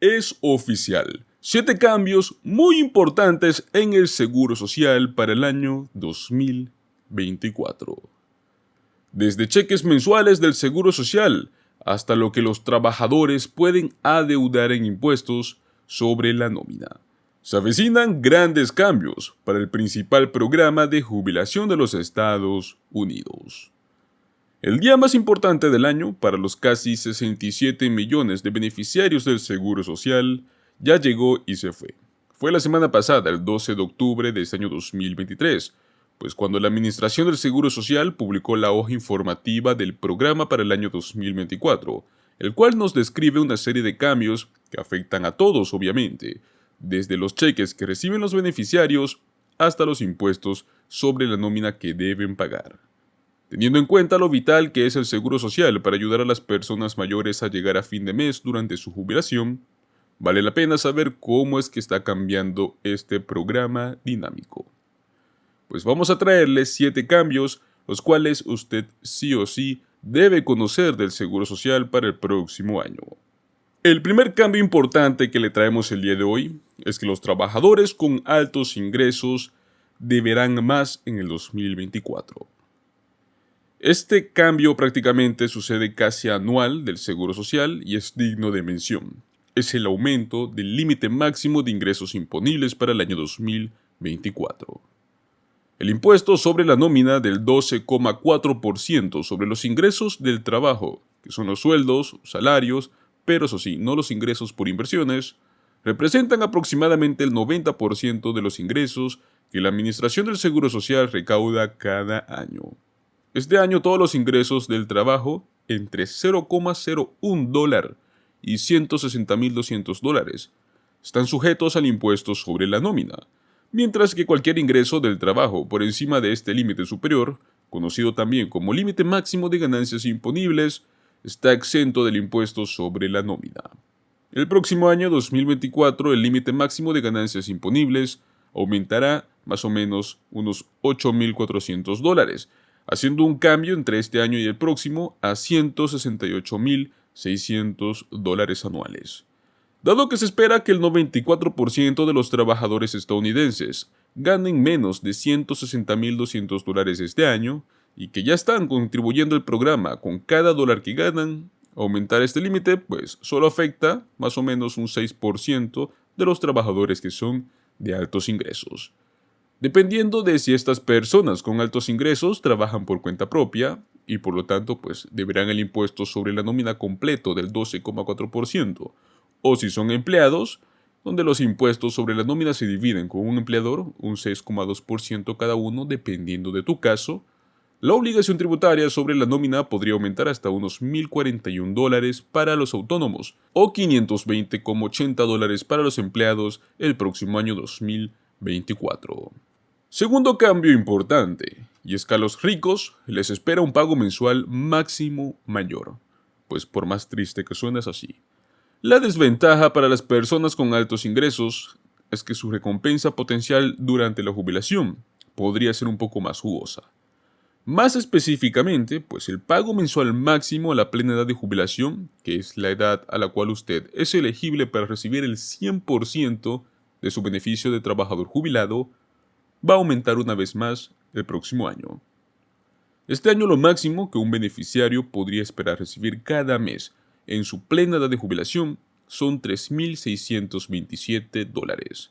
Es oficial. 7 cambios muy importantes en el Seguro Social para el año 2024. Desde cheques mensuales del Seguro Social hasta lo que los trabajadores pueden adeudar en impuestos sobre la nómina. Se avecinan grandes cambios para el principal programa de jubilación de los Estados Unidos. El día más importante del año para los casi 67 millones de beneficiarios del Seguro Social ya llegó y se fue. Fue la semana pasada, el 12 de octubre de este año 2023, pues cuando la Administración del Seguro Social publicó la hoja informativa del programa para el año 2024, el cual nos describe una serie de cambios que afectan a todos, obviamente, desde los cheques que reciben los beneficiarios hasta los impuestos sobre la nómina que deben pagar. Teniendo en cuenta lo vital que es el Seguro Social para ayudar a las personas mayores a llegar a fin de mes durante su jubilación, vale la pena saber cómo es que está cambiando este programa dinámico. Pues vamos a traerles 7 cambios, los cuales usted sí o sí debe conocer del Seguro Social para el próximo año. El primer cambio importante que le traemos el día de hoy es que los trabajadores con altos ingresos deberán más en el 2024. Este cambio prácticamente sucede casi anual del Seguro Social y es digno de mención. Es el aumento del límite máximo de ingresos imponibles para el año 2024. El impuesto sobre la nómina del 12,4% sobre los ingresos del trabajo, que son los sueldos, salarios, pero eso sí, no los ingresos por inversiones, representan aproximadamente el 90% de los ingresos que la Administración del Seguro Social recauda cada año. Este año todos los ingresos del trabajo entre $0,01 y $160,200 están sujetos al impuesto sobre la nómina, mientras que cualquier ingreso del trabajo por encima de este límite superior, conocido también como límite máximo de ganancias imponibles, está exento del impuesto sobre la nómina. El próximo año 2024 el límite máximo de ganancias imponibles aumentará más o menos unos $8,400, haciendo un cambio entre este año y el próximo a $168,600 anuales. Dado que se espera que el 94% de los trabajadores estadounidenses ganen menos de $160,200 este año y que ya están contribuyendo al programa con cada dólar que ganan, aumentar este límite pues solo afecta más o menos un 6% de los trabajadores que son de altos ingresos. Dependiendo de si estas personas con altos ingresos trabajan por cuenta propia y por lo tanto pues deberán el impuesto sobre la nómina completo del 12,4%, o si son empleados, donde los impuestos sobre la nómina se dividen con un empleador, un 6,2% cada uno dependiendo de tu caso, la obligación tributaria sobre la nómina podría aumentar hasta unos $1,041 para los autónomos o $520,80 para los empleados el próximo año 2024. Segundo cambio importante, y es que a los ricos les espera un pago mensual máximo mayor, pues por más triste que suene es así. La desventaja para las personas con altos ingresos es que su recompensa potencial durante la jubilación podría ser un poco más jugosa. Más específicamente, pues el pago mensual máximo a la plena edad de jubilación, que es la edad a la cual usted es elegible para recibir el 100% de su beneficio de trabajador jubilado, va a aumentar una vez más el próximo año. Este año lo máximo que un beneficiario podría esperar recibir cada mes en su plena edad de jubilación son $3,627.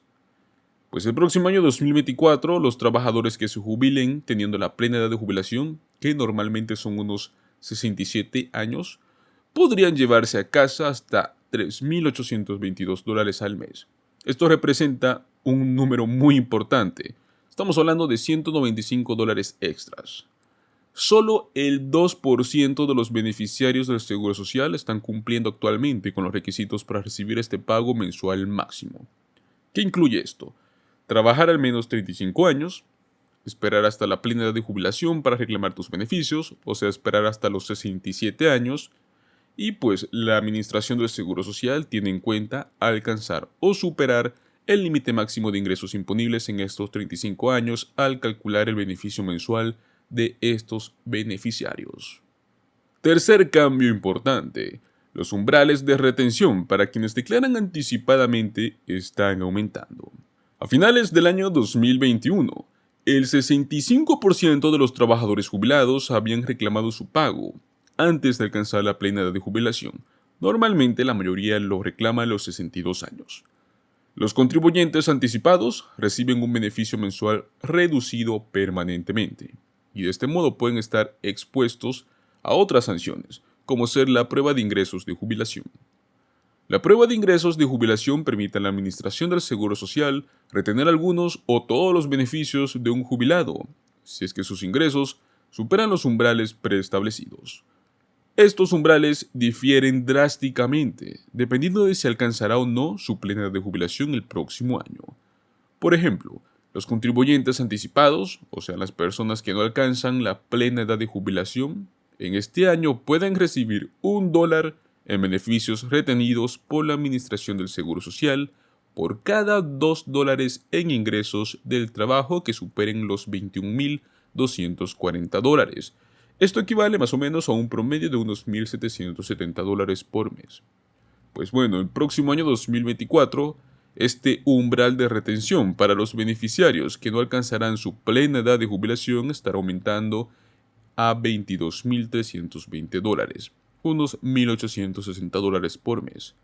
Pues el próximo año 2024 los trabajadores que se jubilen teniendo la plena edad de jubilación, que normalmente son unos 67 años, podrían llevarse a casa hasta $3,822 al mes. Esto representa un número muy importante. Estamos hablando de $195 extras. Solo el 2% de los beneficiarios del Seguro Social están cumpliendo actualmente con los requisitos para recibir este pago mensual máximo. ¿Qué incluye esto? Trabajar al menos 35 años, esperar hasta la plena edad de jubilación para reclamar tus beneficios, o sea, esperar hasta los 67 años, y pues la Administración del Seguro Social tiene en cuenta alcanzar o superar el límite máximo de ingresos imponibles en estos 35 años al calcular el beneficio mensual de estos beneficiarios. Tercer cambio importante. Los umbrales de retención para quienes declaran anticipadamente están aumentando. A finales del año 2021, el 65% de los trabajadores jubilados habían reclamado su pago antes de alcanzar la plena edad de jubilación. Normalmente la mayoría lo reclama a los 62 años. Los contribuyentes anticipados reciben un beneficio mensual reducido permanentemente y de este modo pueden estar expuestos a otras sanciones, como ser la prueba de ingresos de jubilación. La prueba de ingresos de jubilación permite a la Administración del Seguro Social retener algunos o todos los beneficios de un jubilado, si es que sus ingresos superan los umbrales preestablecidos. Estos umbrales difieren drásticamente, dependiendo de si alcanzará o no su plena edad de jubilación el próximo año. Por ejemplo, los contribuyentes anticipados, o sea, las personas que no alcanzan la plena edad de jubilación, en este año pueden recibir $1 en beneficios retenidos por la Administración del Seguro Social por cada $2 en ingresos del trabajo que superen los $21.240. Esto equivale más o menos a un promedio de unos $1.770 por mes. Pues bueno, el próximo año 2024, este umbral de retención para los beneficiarios que no alcanzarán su plena edad de jubilación estará aumentando a $22.320, unos $1.860 por mes.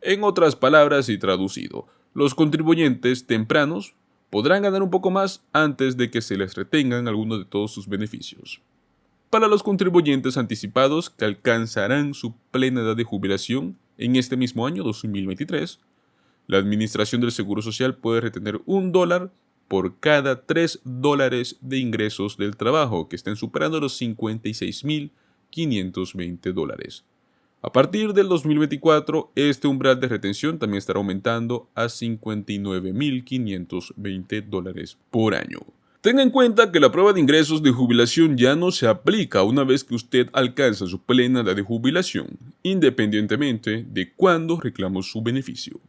En otras palabras y traducido, los contribuyentes tempranos podrán ganar un poco más antes de que se les retengan algunos de todos sus beneficios. Para los contribuyentes anticipados que alcanzarán su plena edad de jubilación en este mismo año 2023, la Administración del Seguro Social puede retener $1 por cada $3 de ingresos del trabajo que estén superando los $56.520. A partir del 2024, este umbral de retención también estará aumentando a $59.520 por año. Tenga en cuenta que la prueba de ingresos de jubilación ya no se aplica una vez que usted alcanza su plena edad de jubilación, independientemente de cuándo reclamó su beneficio.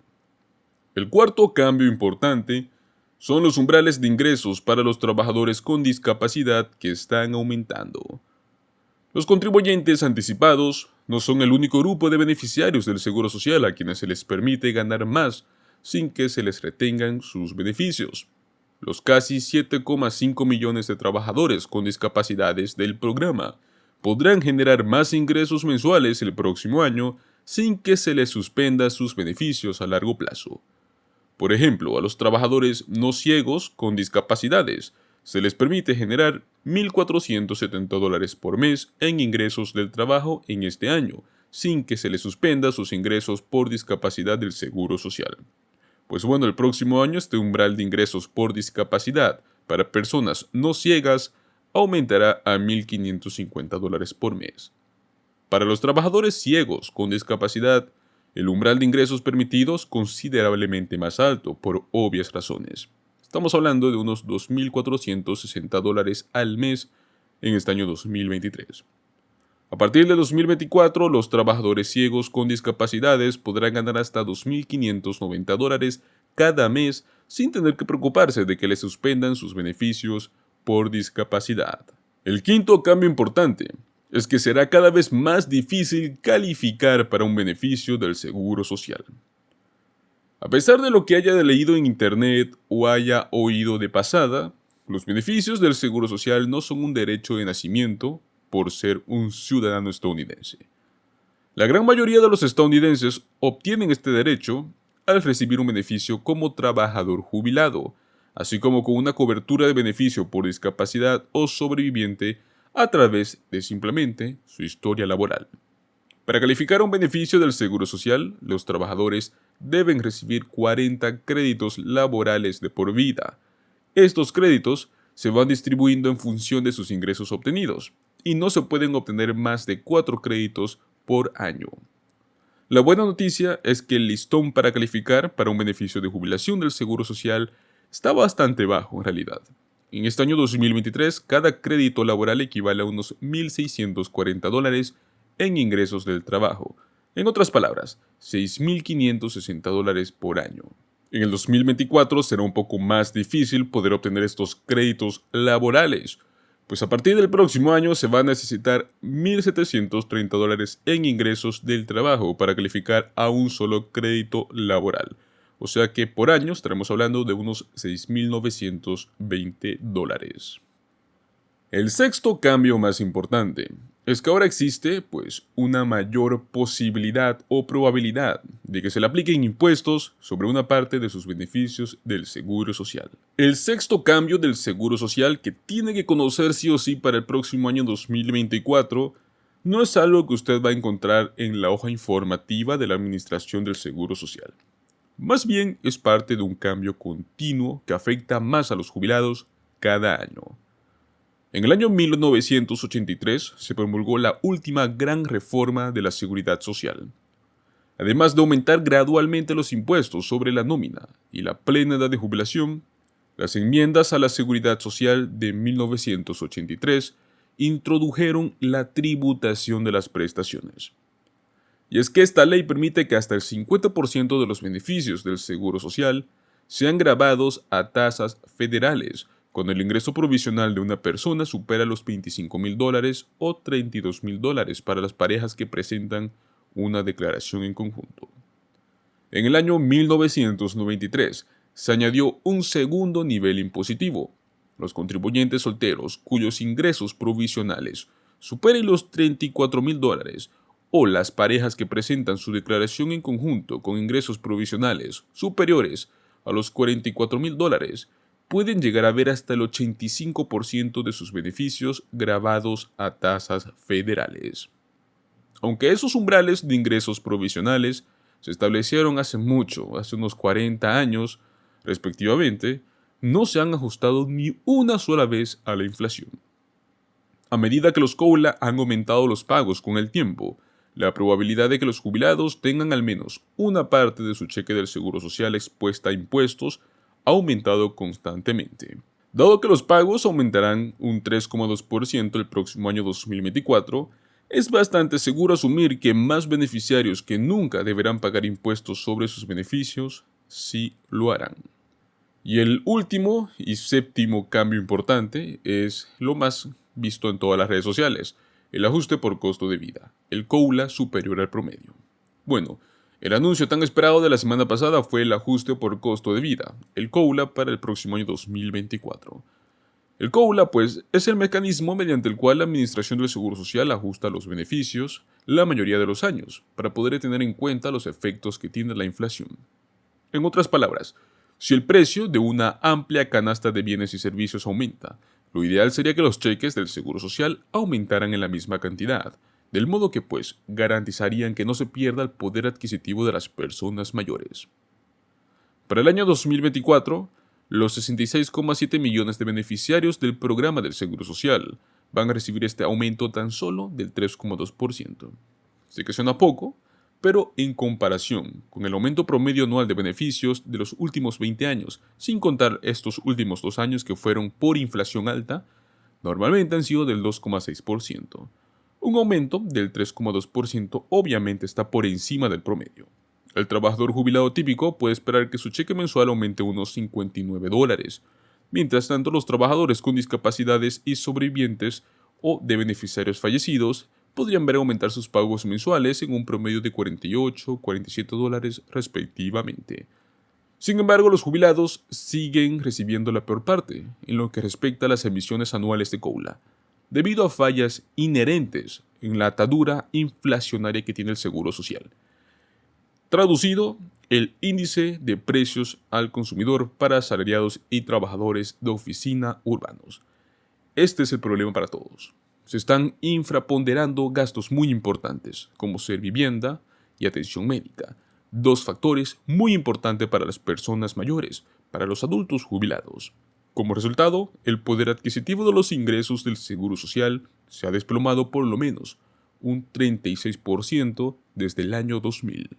El cuarto cambio importante son los umbrales de ingresos para los trabajadores con discapacidad que están aumentando. Los contribuyentes anticipados no son el único grupo de beneficiarios del Seguro Social a quienes se les permite ganar más sin que se les retengan sus beneficios. Los casi 7,5 millones de trabajadores con discapacidades del programa podrán generar más ingresos mensuales el próximo año sin que se les suspenda sus beneficios a largo plazo. Por ejemplo, a los trabajadores no ciegos con discapacidades se les permite generar $1.470 por mes en ingresos del trabajo en este año, sin que se les suspenda sus ingresos por discapacidad del Seguro Social. Pues bueno, el próximo año este umbral de ingresos por discapacidad para personas no ciegas aumentará a $1.550 por mes. Para los trabajadores ciegos con discapacidad, el umbral de ingresos permitidos considerablemente más alto por obvias razones. Estamos hablando de unos $2.460 al mes en este año 2023. A partir de 2024, los trabajadores ciegos con discapacidades podrán ganar hasta $2.590 cada mes sin tener que preocuparse de que les suspendan sus beneficios por discapacidad. El quinto cambio importante es que será cada vez más difícil calificar para un beneficio del Seguro Social. A pesar de lo que haya leído en Internet o haya oído de pasada, los beneficios del Seguro Social no son un derecho de nacimiento por ser un ciudadano estadounidense. La gran mayoría de los estadounidenses obtienen este derecho al recibir un beneficio como trabajador jubilado, así como con una cobertura de beneficio por discapacidad o sobreviviente a través de simplemente su historia laboral. Para calificar a un beneficio del Seguro Social, los trabajadores deben recibir 40 créditos laborales de por vida. Estos créditos se van distribuyendo en función de sus ingresos obtenidos y no se pueden obtener más de 4 créditos por año. La buena noticia es que el listón para calificar para un beneficio de jubilación del Seguro Social está bastante bajo en realidad. En este año 2023, cada crédito laboral equivale a unos $1.640 en ingresos del trabajo. En otras palabras, $6.560 por año. En el 2024 será un poco más difícil poder obtener estos créditos laborales, Pues a partir del próximo año se va a necesitar $1,730 en ingresos del trabajo para calificar a un solo crédito laboral. O sea que por año estaremos hablando de unos $6,920. El sexto cambio más importante es que ahora existe, pues, una mayor posibilidad o probabilidad de que se le apliquen impuestos sobre una parte de sus beneficios del Seguro Social. El sexto cambio del Seguro Social que tiene que conocer sí o sí para el próximo año 2024 no es algo que usted va a encontrar en la hoja informativa de la Administración del Seguro Social. Más bien es parte de un cambio continuo que afecta más a los jubilados cada año. En el año 1983 se promulgó la última gran reforma de la Seguridad Social. Además de aumentar gradualmente los impuestos sobre la nómina y la plena edad de jubilación, las enmiendas a la Seguridad Social de 1983 introdujeron la tributación de las prestaciones. Y es que esta ley permite que hasta el 50% de los beneficios del Seguro Social sean gravados a tasas federales, cuando el ingreso provisional de una persona supera los $25,000 o $32,000 para las parejas que presentan una declaración en conjunto. En el año 1993 se añadió un segundo nivel impositivo. Los contribuyentes solteros cuyos ingresos provisionales superen los $34,000 o las parejas que presentan su declaración en conjunto con ingresos provisionales superiores a los $44,000 pueden llegar a ver hasta el 85% de sus beneficios gravados a tasas federales. Aunque esos umbrales de ingresos provisionales se establecieron hace mucho, hace unos 40 años, respectivamente, no se han ajustado ni una sola vez a la inflación. A medida que los COULA han aumentado los pagos con el tiempo, la probabilidad de que los jubilados tengan al menos una parte de su cheque del Seguro Social expuesta a impuestos ha aumentado constantemente. Dado que los pagos aumentarán un 3,2% el próximo año 2024, es bastante seguro asumir que más beneficiarios que nunca deberán pagar impuestos sobre sus beneficios sí lo harán. Y el último y séptimo cambio importante es lo más visto en todas las redes sociales: el ajuste por costo de vida, el COULA superior al promedio. Bueno, el anuncio tan esperado de la semana pasada fue el ajuste por costo de vida, el COULA para el próximo año 2024. El COULA, pues, es el mecanismo mediante el cual la Administración del Seguro Social ajusta los beneficios la mayoría de los años, para poder tener en cuenta los efectos que tiene la inflación. En otras palabras, si el precio de una amplia canasta de bienes y servicios aumenta, lo ideal sería que los cheques del Seguro Social aumentaran en la misma cantidad, del modo que, pues, garantizarían que no se pierda el poder adquisitivo de las personas mayores. Para el año 2024, los 66,7 millones de beneficiarios del programa del Seguro Social van a recibir este aumento tan solo del 3,2%. Sé que suena poco, pero en comparación con el aumento promedio anual de beneficios de los últimos 20 años, sin contar estos últimos 2 años que fueron por inflación alta, normalmente han sido del 2,6%. Un aumento del 3,2% obviamente está por encima del promedio. El trabajador jubilado típico puede esperar que su cheque mensual aumente unos $59. Mientras tanto, los trabajadores con discapacidades y sobrevivientes o de beneficiarios fallecidos podrían ver aumentar sus pagos mensuales en un promedio de $48, $47 respectivamente. Sin embargo, los jubilados siguen recibiendo la peor parte en lo que respecta a las emisiones anuales de COULA, debido a fallas inherentes en la atadura inflacionaria que tiene el Seguro Social. Traducido, el índice de precios al consumidor para asalariados y trabajadores de oficina urbanos. Este es el problema para todos. Se están infraponderando gastos muy importantes, como ser vivienda y atención médica, 2 factores muy importantes para las personas mayores, para los adultos jubilados. Como resultado, el poder adquisitivo de los ingresos del Seguro Social se ha desplomado por lo menos un 36% desde el año 2000.